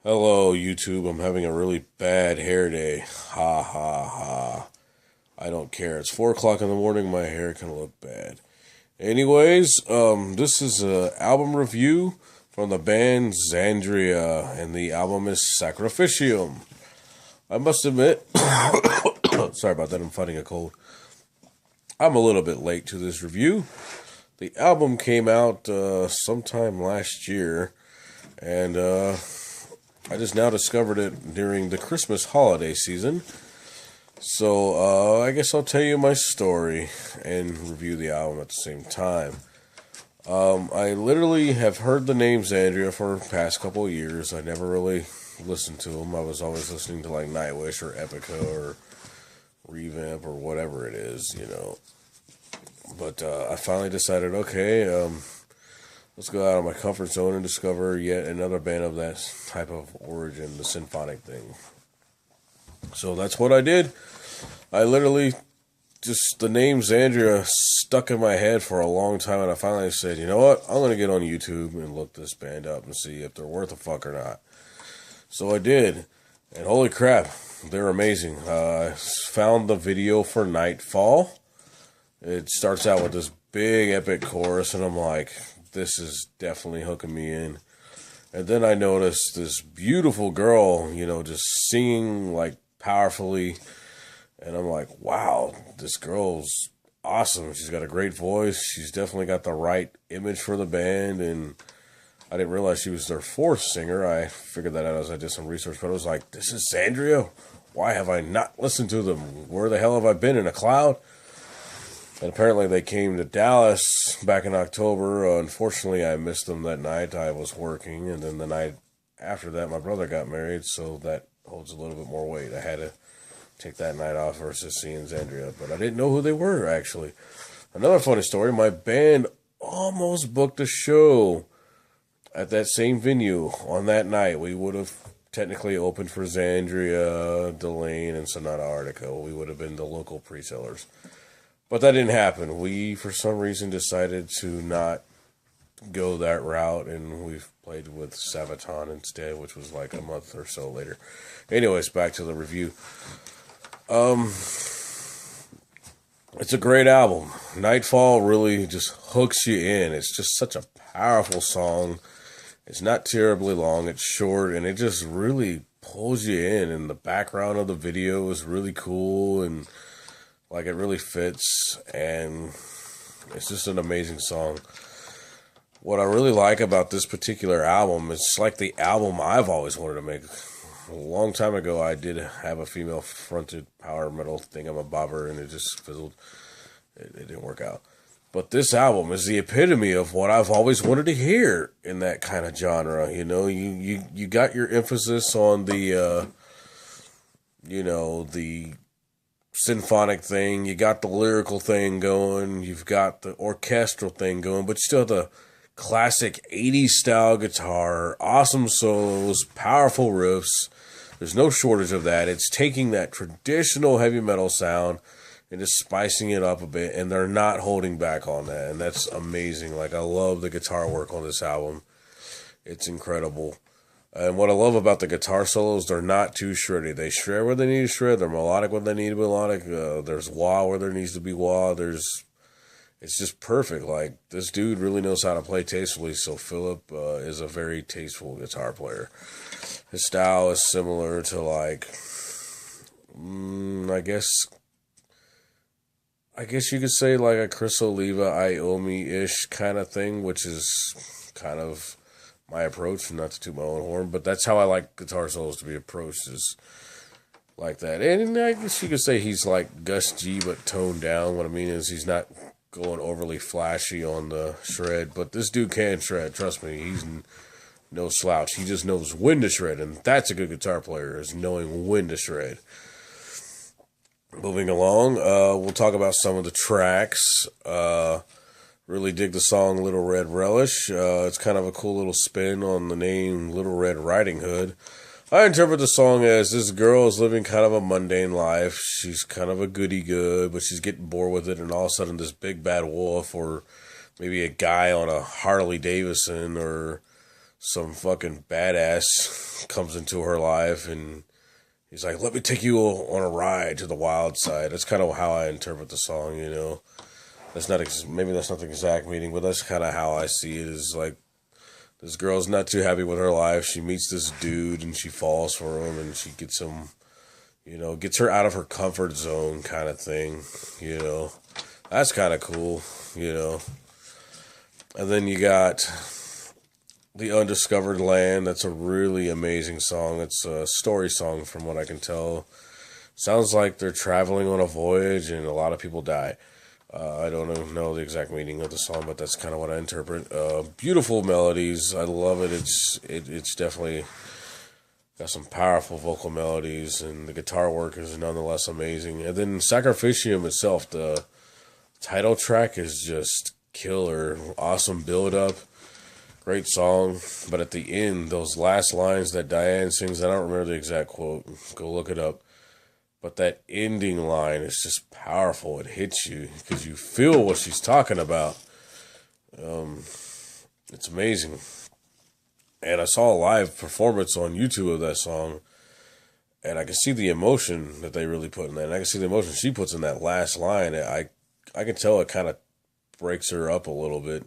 Hello, YouTube. I'm having a really bad hair day. Ha ha ha. I don't care. It's 4 o'clock in the morning. My hair can look bad. Anyways, this is an album review from the band Xandria, and the album is Sacrficium. I must admit, sorry about that. I'm fighting a cold. I'm a little bit late to this review. The album came out sometime last year, and I just now discovered it during the Christmas holiday season. So I guess I'll tell you my story and review the album at the same time. I literally have heard the name Xandria for the past couple of years. I never really listened to them. I was always listening to like Nightwish or Epica or Revamp or whatever it is. But I finally decided, okay, let's go out of my comfort zone and discover yet another band of that type of origin, the symphonic thing. So that's what I did. I literally the name Xandria stuck in my head for a long time, and I finally said, you know what, I'm going to get on YouTube and look this band up and see if they're worth a fuck or not. So I did, and holy crap, they're amazing. I found the video for Nightfall. It starts out with this big epic chorus, and I'm like, this is definitely hooking me in. And then I noticed this beautiful girl, just singing like powerfully. And I'm like, wow, this girl's awesome. She's got a great voice. She's definitely got the right image for the band. And I didn't realize she was their fourth singer. I figured that out as I did some research. But I was like, this is Xandria? Why have I not listened to them? Where the hell have I been, in a cloud? And apparently they came to Dallas back in October. Unfortunately, I missed them that night. I was working. And then the night after that, my brother got married. So that holds a little bit more weight. I had to take that night off versus seeing Xandria. But I didn't know who they were, actually. Another funny story, my band almost booked a show at that same venue on that night. We would have technically opened for Xandria, Delane, and Sonata Arctica. We would have been the local pre-sellers. But that didn't happen. We, for some reason, decided to not go that route, and we've played with Sabaton instead, which was like a month or so later. Anyways, back to the review. It's a great album. Nightfall really just hooks you in. It's just such a powerful song. It's not terribly long. It's short, and it just really pulls you in. And the background of the video is really cool, and like, it really fits, and it's just an amazing song. What I really like about this particular album, it's like the album I've always wanted to make. A long time ago, I did have a female-fronted power metal thingamabobber, and it just fizzled. It didn't work out. But this album is the epitome of what I've always wanted to hear in that kind of genre. You got your emphasis on the symphonic thing, you got the lyrical thing going, you've got the orchestral thing going, but you still have the classic 80s style guitar, awesome solos, powerful riffs. There's no shortage of that. It's taking that traditional heavy metal sound and just spicing it up a bit, and they're not holding back on that, and that's amazing. Like, I love the guitar work on this album. It's incredible. And what I love about the guitar solos, they're not too shreddy. They shred where they need to shred. They're melodic when they need to be melodic. There's wah where there needs to be wah. It's just perfect. Like, this dude really knows how to play tastefully. So Philip is a very tasteful guitar player. His style is similar to, like, I guess you could say like a Chris Oliva, Iommi-ish kind of thing, which is kind of my approach, not to toot my own horn, but that's how I like guitar solos to be approached, is like that. And I guess you could say he's like Gus G, but toned down. What I mean is, he's not going overly flashy on the shred, but this dude can shred. Trust me, he's no slouch. He just knows when to shred, and that's a good guitar player, is knowing when to shred. Moving along, we'll talk about some of the tracks. Really dig the song Little Red Relish. It's kind of a cool little spin on the name Little Red Riding Hood. I interpret the song as this girl is living kind of a mundane life. She's kind of a goody-good, but she's getting bored with it, and all of a sudden this big bad wolf, or maybe a guy on a Harley Davidson, or some fucking badass comes into her life, and he's like, "Let me take you on a ride to the wild side." That's kind of how I interpret the song, you know. That's not maybe that's not the exact meaning, but that's kind of how I see it. Is like this girl's not too happy with her life. She meets this dude, and she falls for him, and she gets him, you know, gets her out of her comfort zone, kind of thing, you know. That's kind of cool, you know. And then you got The Undiscovered Land. That's a really amazing song. It's a story song from what I can tell. Sounds like they're traveling on a voyage and a lot of people die. I don't know the exact meaning of the song, but that's kind of what I interpret. Beautiful melodies. I love it. It's definitely got some powerful vocal melodies, and the guitar work is nonetheless amazing. And then Sacrficium itself, the title track is just killer. Awesome build-up. Great song. But at the end, those last lines that Diane sings, I don't remember the exact quote. Go look it up. But that ending line is just powerful. It hits you because you feel what she's talking about. It's amazing. And I saw a live performance on YouTube of that song, and I can see the emotion that they really put in that. And I can see the emotion she puts in that last line. I can tell it kind of breaks her up a little bit.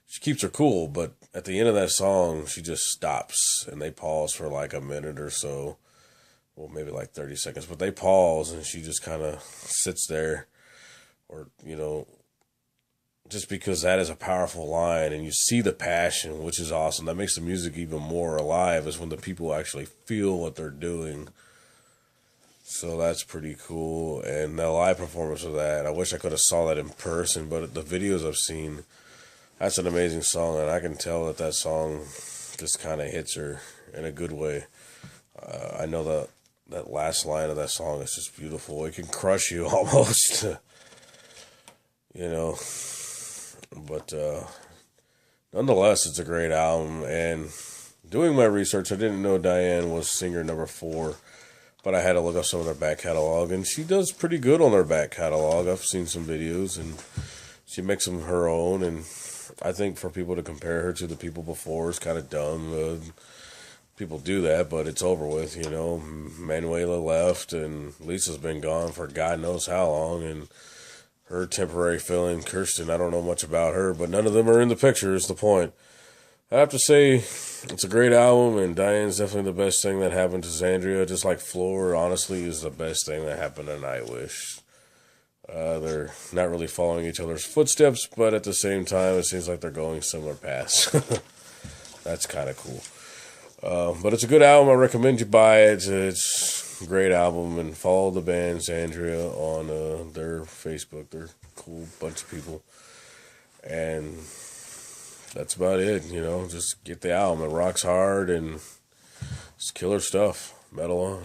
She keeps her cool, but at the end of that song, she just stops, and they pause for like a minute or so. Well, maybe like 30 seconds, but they pause, and she just kind of sits there, or, you know, just because that is a powerful line, and you see the passion, which is awesome. That makes the music even more alive, is when the people actually feel what they're doing. So that's pretty cool. And the live performance of that, I wish I could have saw that in person, but the videos I've seen, that's an amazing song, and I can tell that that song just kind of hits her in a good way. I know that last line of that song is just beautiful. It can crush you almost, you know. But nonetheless, it's a great album. And doing my research, I didn't know Diane was singer number 4, but I had to look up some of their back catalog, and she does pretty good on her back catalog. I've seen some videos, and she makes them her own. And I think for people to compare her to the people before is kind of dumb. People do that, but it's over with, you know. Manuela left, and Lisa's been gone for God knows how long, and her temporary fill-in, Kirsten, I don't know much about her, but none of them are in the picture, is the point. I have to say, it's a great album, and Diane's definitely the best thing that happened to Xandria, just like Floor, honestly, is the best thing that happened to Nightwish. They're not really following each other's footsteps, but at the same time, it seems like they're going similar paths. That's kind of cool. But it's a good album. I recommend you buy it. It's a great album. And follow the band Xandria on their Facebook. They're a cool bunch of people. And that's about it. You know, just get the album. It rocks hard and it's killer stuff. Metal on.